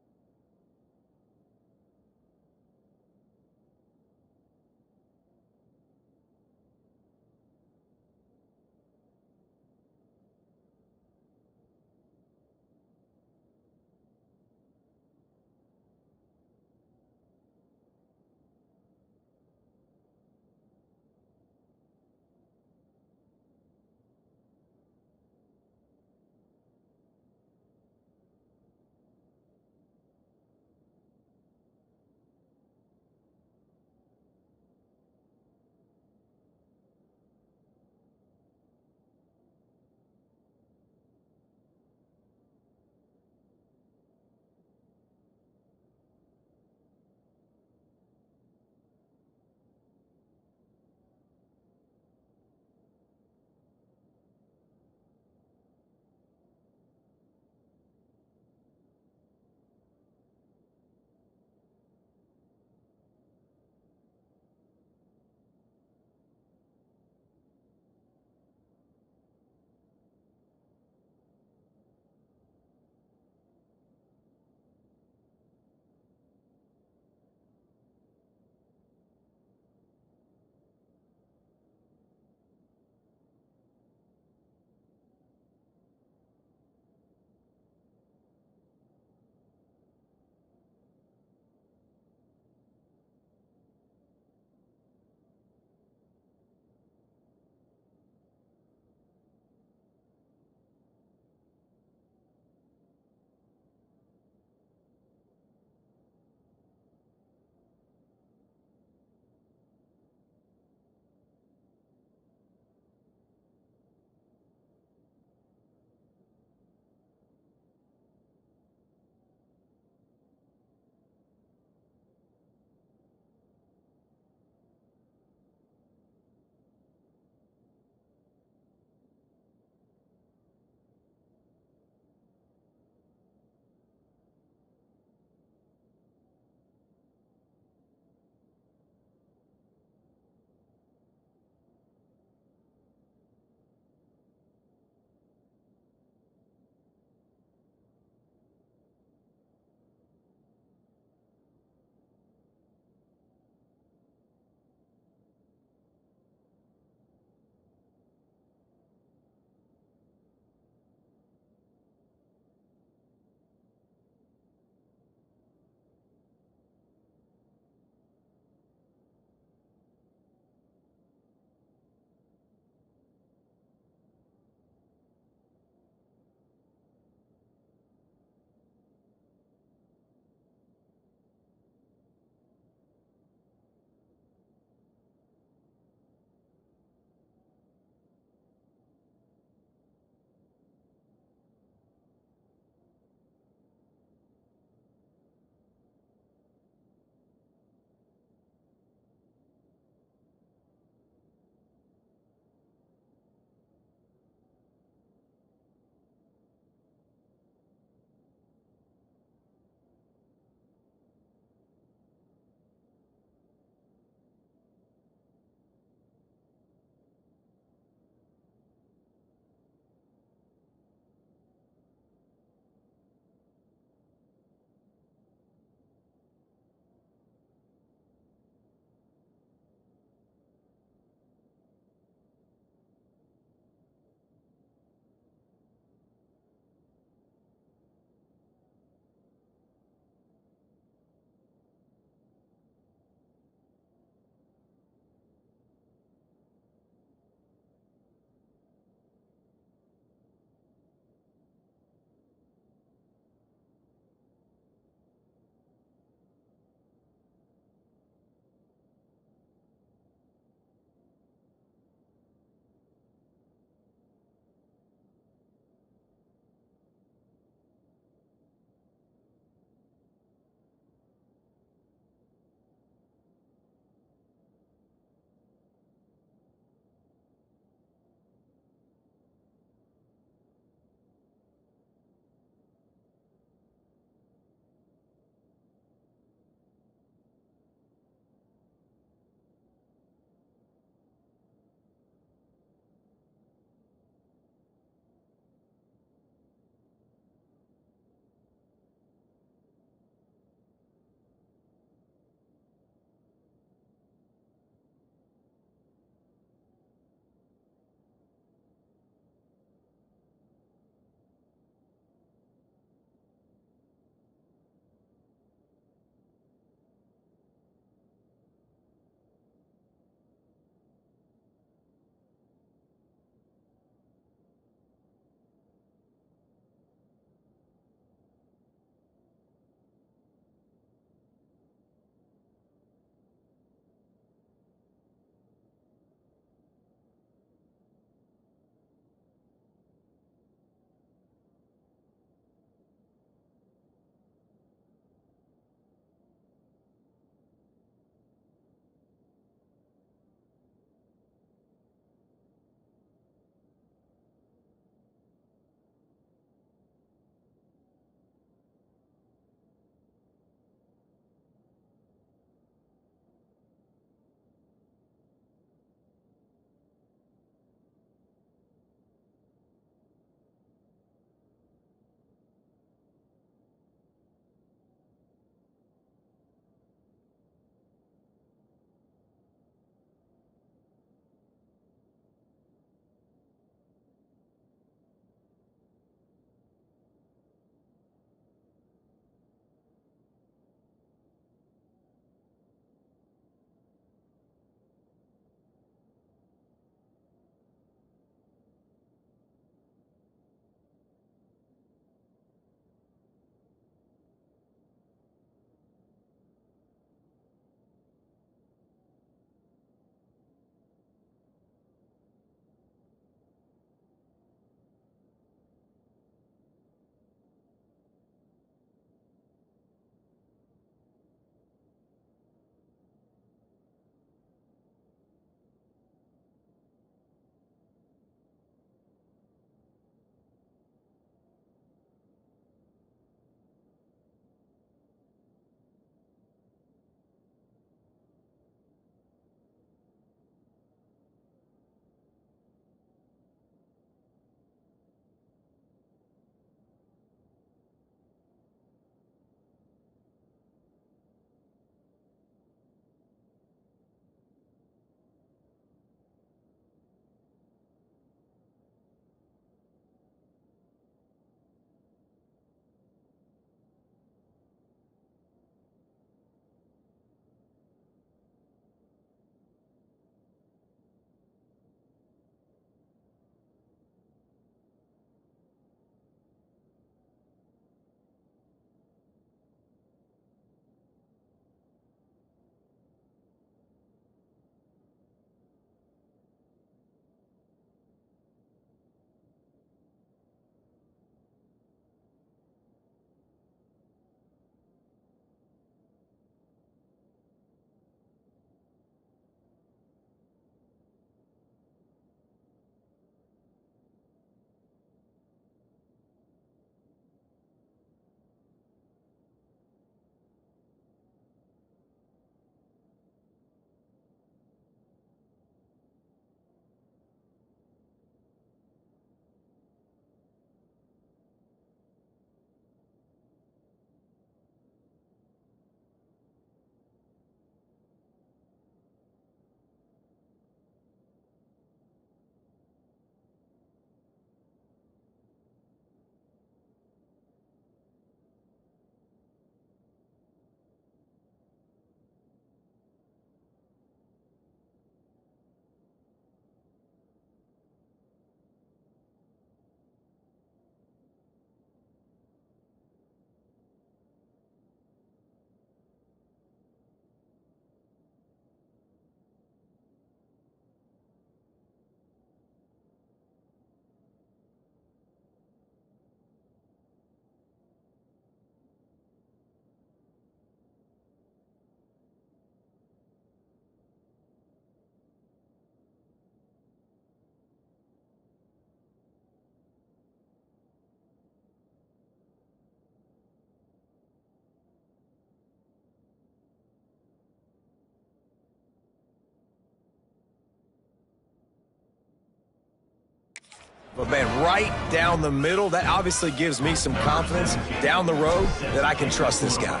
But, man, right down the middle, that obviously gives me some confidence down the road that I can trust this guy.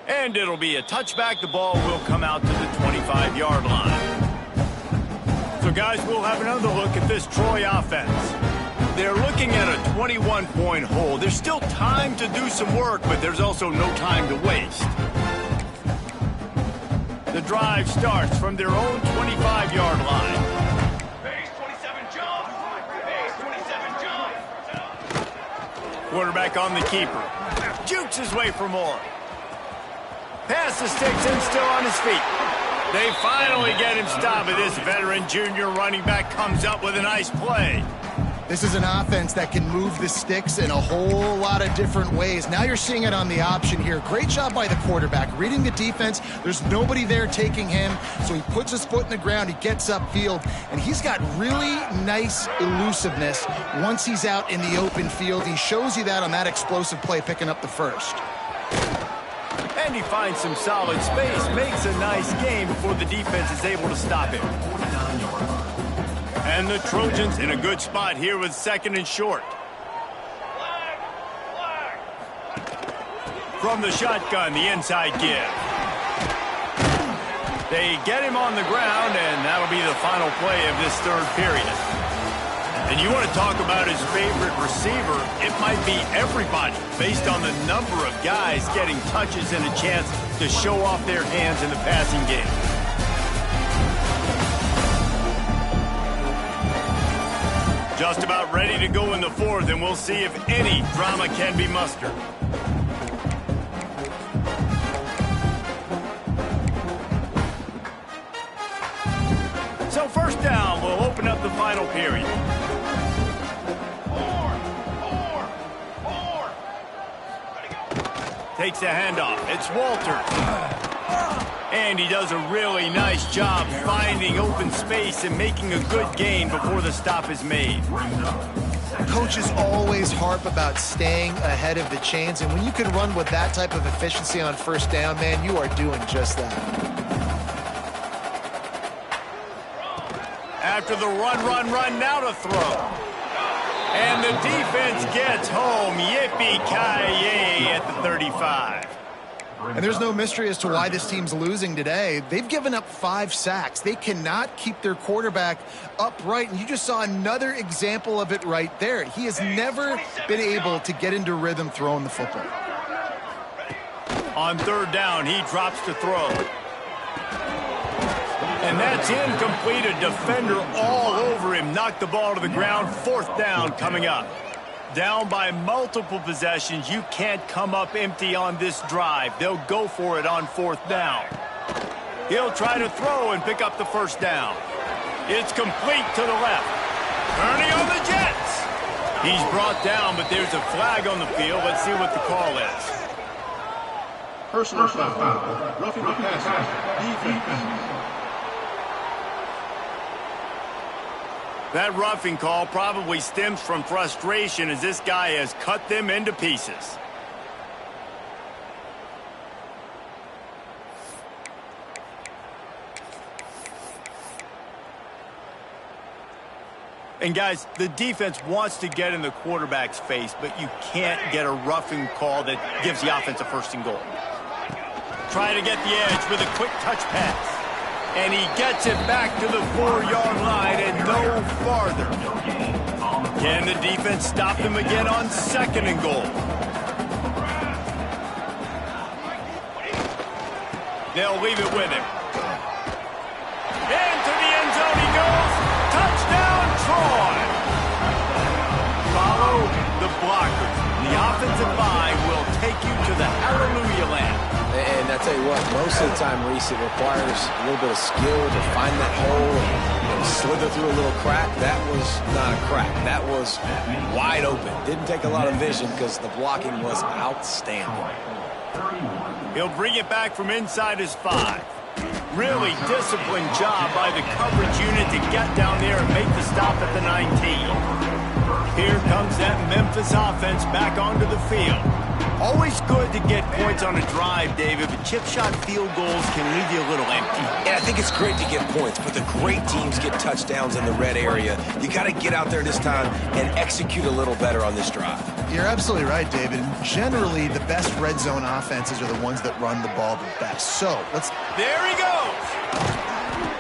And it'll be a touchback. The ball will come out to the 25-yard line. So, guys, we'll have another look at this Troy offense. They're looking at a 21-point hole. There's still time to do some work, but there's also no time to waste. The drive starts from their own 25-yard line.
Base 27 jump. Base 27 jump.
Quarterback on the keeper. Jukes his way for more. Pass the sticks and still on his feet. They finally get him stopped, but this veteran junior running back comes up with a nice play.
This is an offense that can move the sticks in a whole lot of different ways. Now you're seeing it on the option here. Great job by the quarterback. Reading the defense, there's nobody there taking him, so he puts his foot in the ground, he gets upfield, and he's got really nice elusiveness once he's out in the open field. He shows you that on that explosive play, picking up the first.
And he finds some solid space, makes a nice game before the defense is able to stop him. And the Trojans in a good spot here with second and short. From the shotgun, the inside give. They get him on the ground, and that'll be the final play of this third period. And you want to talk about his favorite receiver, it might be everybody based on the number of guys getting touches and a chance to show off their hands in the passing game. Just about ready to go in the fourth, and we'll see if any drama can be mustered. So first down, we'll open up the final period. Takes a handoff. It's Walters. And he does a really nice job finding open space and making a good gain before the stop is made.
Coaches always harp about staying ahead of the chains, and when you can run with that type of efficiency on first down, man, you are doing just that.
After the run, now to throw. And the defense gets home. Yippee-ki-yay at the 35.
And there's no mystery as to why this team's losing today. They've given up 5 sacks. They cannot keep their quarterback upright, and you just saw another example of it right there. He has never been able to get into rhythm throwing the football.
On third down, he drops to throw. And that's incomplete. A defender all over him. Knocked the ball to the ground. Fourth down coming up. Down by multiple possessions. You can't come up empty on this drive. They'll go for it on fourth down. He'll try to throw and pick up the first down. It's complete to the left. Earnit on the Jets. He's brought down, but there's a flag on the field. Let's see what the call is.
Personal foul. Roughing the passer. Defense.
That roughing call probably stems from frustration as this guy has cut them into pieces. And guys, the defense wants to get in the quarterback's face, but you can't get a roughing call that gives the offense a first and goal. Try to get the edge with a quick touch pass. And he gets it back to the 4-yard line and no farther. Can the defense stop them again on second and goal? They'll leave it with him. Into the end zone he goes. Touchdown, Troy. Follow the blockers. The offensive line will take you to the hallelujah land.
And I tell you what, most of the time, Reese, it requires a little bit of skill to find that hole and slither through a little crack. That was not a crack. That was wide open. Didn't take a lot of vision because the blocking was outstanding.
He'll bring it back from inside his 5. Really disciplined job by the coverage unit to get down there and make the stop at the 19. Here comes that Memphis offense back onto the field. Always good to get points on a drive, David, but chip shot field goals can leave you a little empty.
And I think it's great to get points, but the great teams get touchdowns in the red area. You got to get out there this time and execute a little better on this drive.
You're absolutely right, David. Generally, the best red zone offenses are the ones that run the ball the best. So,
There he goes!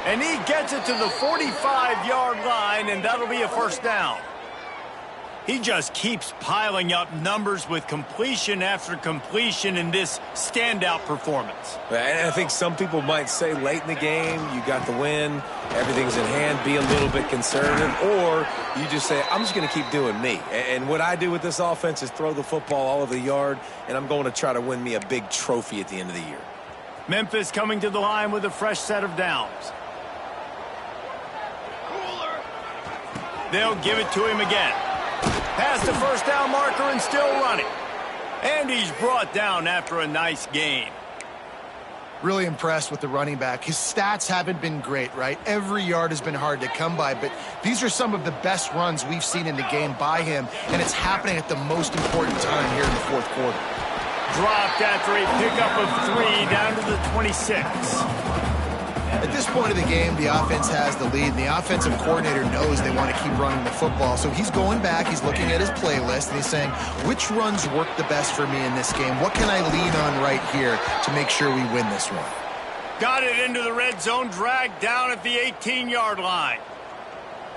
And he gets it to the 45-yard line, and that'll be a first down. He just keeps piling up numbers with completion after completion in this standout performance.
And I think some people might say late in the game, you got the win, everything's in hand, be a little bit conservative, or you just say, I'm just going to keep doing me. And what I do with this offense is throw the football all over the yard, and I'm going to try to win me a big trophy at the end of the year.
Memphis coming to the line with a fresh set of downs. They'll give it to him again. Past the first down marker and still running. And he's brought down after a nice gain.
really impressed with the running back. His stats haven't been great, right? Every yard has been hard to come by, but these are some of the best runs we've seen in the game by him, and it's happening at the most important time here in the fourth quarter.
Dropped after a pickup of 3 down to the 26.
At this point of the game, the offense has the lead, and the offensive coordinator knows they want to keep running the football. So he's going back, he's looking at his playlist, and he's saying, which runs work the best for me in this game? What can I lean on right here to make sure we win this one?
Got it into the red zone, dragged down at the 18-yard line.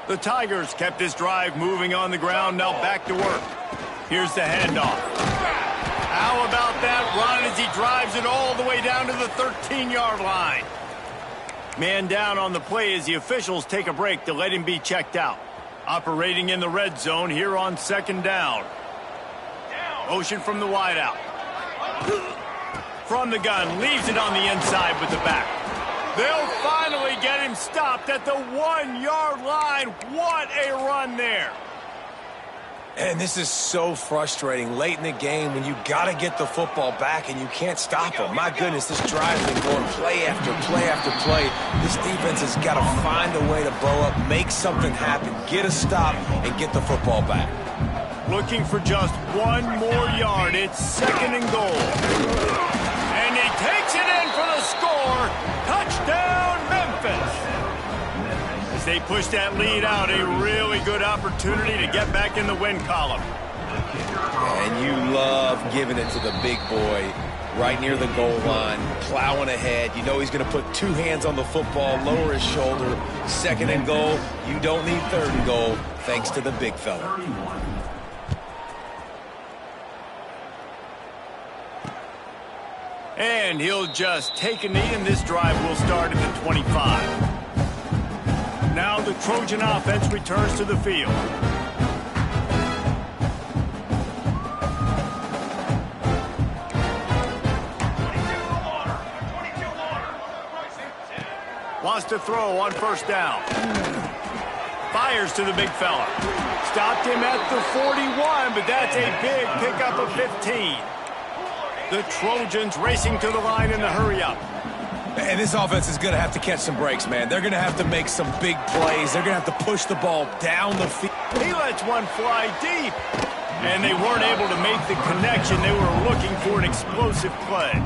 The Tigers kept this drive moving on the ground, now back to work. Here's the handoff. How about that run as he drives it all the way down to the 13-yard line? Man down on the play as the officials take a break to let him be checked out. Operating in the red zone here on second down. Motion from the wideout. From the gun, leaves it on the inside with the back. They'll finally get him stopped at the 1-yard line. What a run there.
And this is so frustrating late in the game when you got to get the football back and you can't stop them. My goodness, this drive's been going play after play after play. This defense has got to find a way to bow up, make something happen, get a stop, and get the football back.
Looking for just 1 more yard. It's 2nd and goal. And he takes it in for the score. Touchdown, Memphis. As they push that lead out, a really good opportunity to get back in the win column.
And you love giving it to the big boy right near the goal line, plowing ahead. You know he's going to put 2 hands on the football, lower his shoulder. 2nd and goal. You don't need 3rd and goal, thanks to the big fella.
And he'll just take a knee, and this drive will start at the 25. Now the Trojan offense returns to the field. Wants to throw on 1st down. Fires to the big fella. Stopped him at the 41, but that's a big pickup of 15. The Trojans racing to the line in the hurry-up.
And this offense is going to have to catch some breaks, man. They're going to have to make some big plays. They're going to have to push the ball down the field.
He lets one fly deep. And they weren't able to make the connection. They were looking for an explosive play.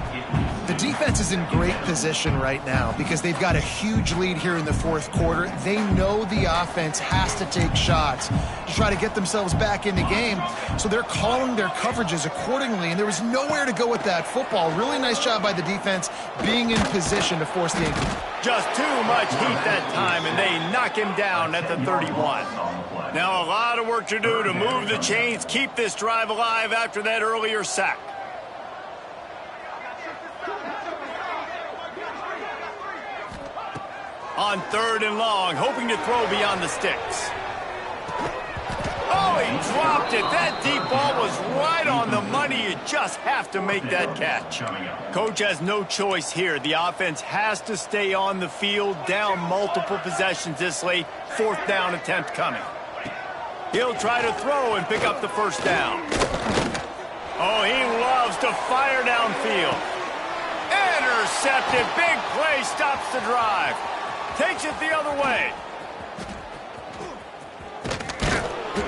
The defense is in great position right now because they've got a huge lead here in the fourth quarter. They know the offense has to take shots to try to get themselves back in the game. So they're calling their coverages accordingly, and there was nowhere to go with that football. Really nice job by the defense being in position to force the incomplete.
Just too much heat that time, and they knock him down at the 31. Now a lot of work to do to move the chains, keep this drive alive after that earlier sack. On 3rd and long, hoping to throw beyond the sticks. Oh, he dropped it. That deep ball was right on the money. You just have to make that catch. Coach has no choice here. The offense has to stay on the field, down multiple possessions this late. 4th down attempt coming. He'll try to throw and pick up the 1st down. Oh, he loves to fire downfield. Intercepted. Big play stops the drive. Takes it the other way.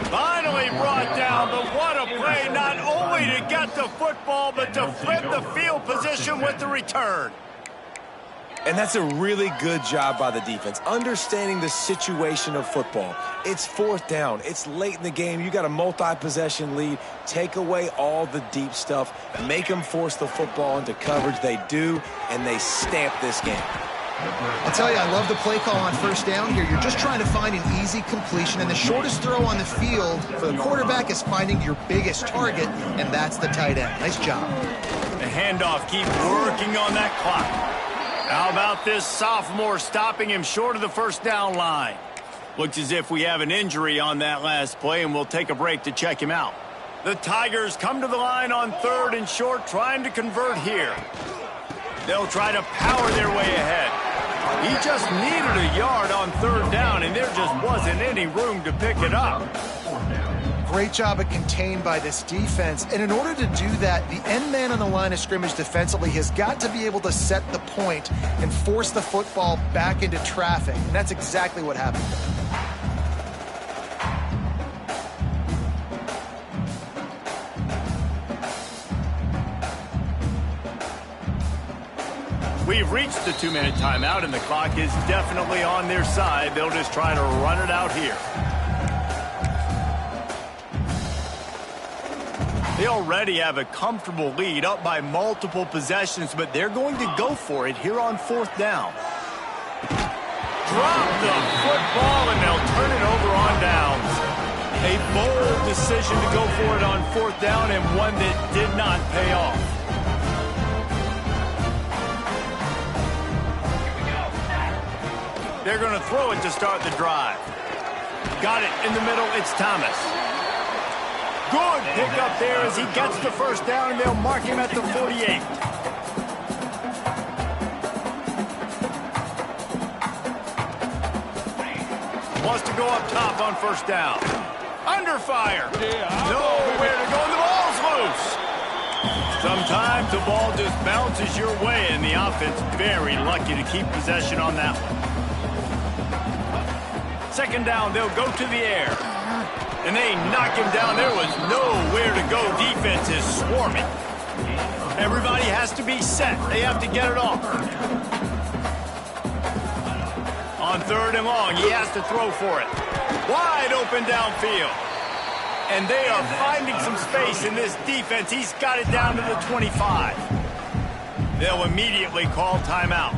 Finally brought down, but what a play, not only to get the football, but to flip the field position with the return.
And that's a really good job by the defense, understanding the situation of football. It's 4th down. It's late in the game. You got a multi-possession lead. Take away all the deep stuff. Make them force the football into coverage. They do, and they stamp this game.
I'll tell you, I love the play call on 1st down here. You're just trying to find an easy completion, and the shortest throw on the field for the quarterback is finding your biggest target, and that's the tight end. Nice job.
The handoff keeps working on that clock. How about this sophomore stopping him short of the 1st down line? Looks as if we have an injury on that last play, and we'll take a break to check him out. The Tigers come to the line on 3rd and short, trying to convert here. They'll try to power their way ahead. He just needed a yard on 3rd down, and there just wasn't any room to pick it up.
Great job of contained by this defense. And in order to do that, the end man on the line of scrimmage defensively has got to be able to set the point and force the football back into traffic. And that's exactly what happened.
We've reached the 2-minute timeout, and the clock is definitely on their side. They'll just try to run it out here. They already have a comfortable lead, up by multiple possessions, but they're going to go for it here on 4th down. Drop the football, and they'll turn it over on downs. A bold decision to go for it on 4th down, and one that did not pay off. They're going to throw it to start the drive. Got it in the middle. It's Thomas. Good pick up there as he gets the 1st down, and they'll mark him at the 48. Wants to go up top on 1st down. Under fire. Nowhere to go, and the ball's loose. Sometimes the ball just bounces your way, and the offense very lucky to keep possession on that one. 2nd down, they'll go to the air. And they knock him down. There was nowhere to go. Defense is swarming. Everybody has to be set. They have to get it off. On 3rd and long, he has to throw for it. Wide open downfield. And they are finding some space in this defense. He's got it down to the 25. They'll immediately call timeout.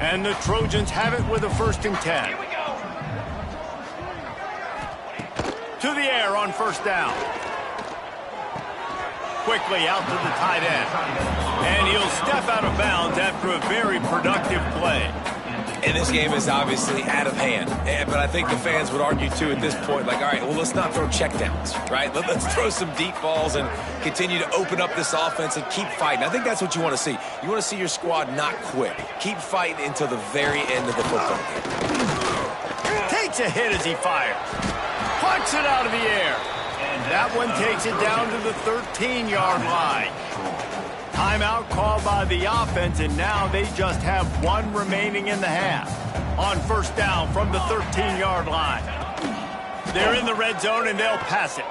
And the Trojans have it with a 1st and 10. To the air on 1st down. Quickly out to the tight end. And he'll step out of bounds after a very productive play.
And this game is obviously out of hand. But I think the fans would argue, too, at this point, like, all right, well, let's not throw checkdowns, right? Let's throw some deep balls and continue to open up this offense and keep fighting. I think that's what you want to see. You want to see your squad not quit. Keep fighting until the very end of the football game.
Takes a hit as he fires. Punts it out of the air. And that one takes it down to the 13-yard line. Timeout called by the offense, and now they just have one remaining in the half. On 1st down from the 13-yard line. They're in the red zone, and they'll pass it.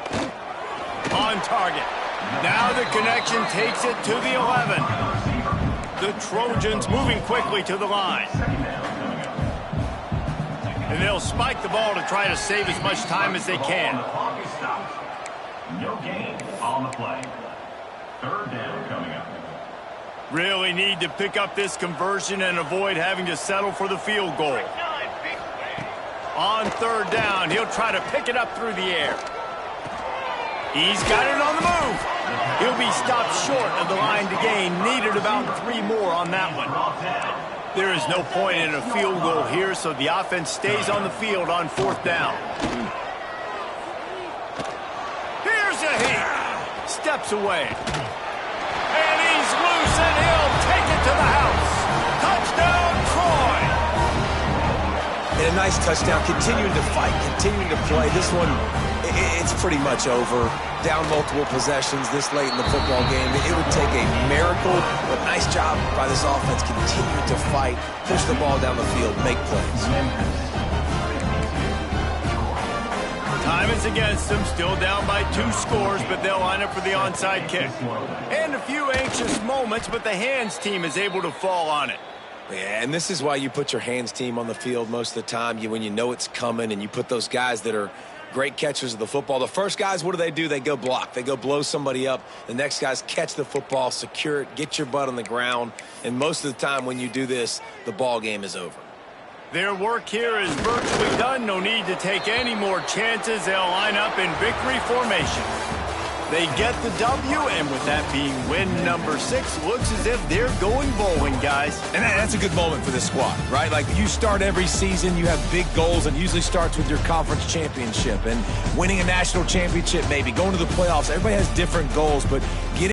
On target. Now the connection takes it to the 11. The Trojans moving quickly to the line. And they'll spike the ball to try to save as much time as they can.
No gain on the play. 3rd down coming up.
Really need to pick up this conversion and avoid having to settle for the field goal. On 3rd down, he'll try to pick it up through the air. He's got it on the move. He'll be stopped short of the line to gain. Needed about 3 more on that one. There is no point in a field goal here, so the offense stays on the field on 4th down. Here's a hit. Steps away. And he's loose, and he'll take it to the house. Touchdown, Troy.
And a nice touchdown, continuing to fight, continuing to play. This one, it's pretty much over. Down multiple possessions this late in the football game. It would take a miracle, but nice job by this offense. Continue to fight, push the ball down the field, make plays.
Time is against them, still down by 2 scores, but they'll line up for the onside kick. And a few anxious moments, but the hands team is able to fall on it.
Yeah, and this is why you put your hands team on the field most of the time. When you know it's coming, and you put those guys that are great catchers of the football. The first guys, what do? They go block. They go blow somebody up. The next guys catch the football, secure it, get your butt on the ground. And most of the time when you do this, the ball game is over.
Their work here is virtually done. No need to take any more chances. They'll line up in victory formation. They get the W, and with that being win number 6, looks as if they're going bowling, guys.
And that's a good moment for this squad, right? Like, you start every season, you have big goals, and usually starts with your conference championship and winning a national championship, maybe going to the playoffs. Everybody has different goals, but getting